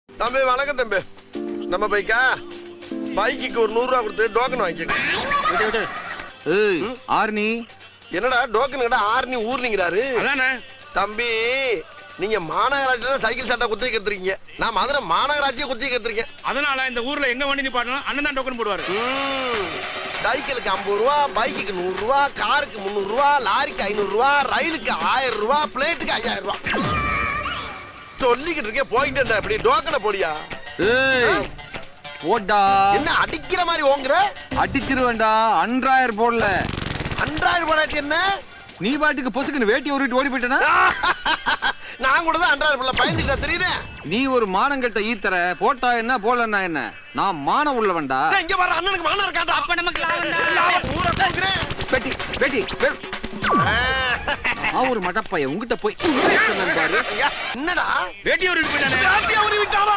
தம்பி வணக்கம் தம்பி. நம்ம பைக்கா பைக்கு ஒரு 100 ரூபா கொடுத்து டோக்கன் வாங்கிக்க. ஆர்னி என்னடா டோக்கன் கடை ஆர்னி ஊர்னிங்கிறாரு. தம்பி நீங்க மாநகராட்சியில சைக்கிள் சட்டை குத்தி கத்துறீங்க. நான் மதுரை மாநகராட்சியை குத்தி கத்துறீங்க. அதனால இந்த ஊர்ல எங்க வண்டி நிப்பாட்டணும் அண்ணன் தான் டோக்கன் போடுவாரு. சைக்கிளுக்கு 50 ரூபா, பைக்குக்கு 100 ரூபா, காருக்கு 300 ரூபா, லாரிக்கு 500 ரூபா, ரயிலுக்கு 1000 ரூபா, பிளேட்டுக்கு 5000 ரூபா. சொல்லிக்கிட்டு இருக்கேன் போயிட்டு இருந்தா இப்படி டோக்கனை போடியா. போடா. என்ன அடிக்கிற மாதிரி ஓங்குற? அடிச்சிருவேன்டா. 1000 போடல. 1000 போடாட்டி என்ன? நீ பாட்டுக்கு பொசுக்குன்னு வேட்டி உருட்டு ஓடி போயிட்டனா? நான் கூட தான் 1000 போடல பயந்துட்டா தெரியுதே. நீ ஒரு மானங்கட்ட ஈத்தற. போட்டா என்ன போடலன்னா என்ன? நான் மானம் உள்ளவன்டா. இங்க வர அண்ணனுக்கு மானம் இருக்காடா. அப்ப நமக்கு லாபம் ஊர போக்குறேன். பெட்டி பெட்டி ஒரு மடப்பைய உங்கிட்ட போய் பாரு. என்னடா வேட்டி ஒரு விட்டாவா?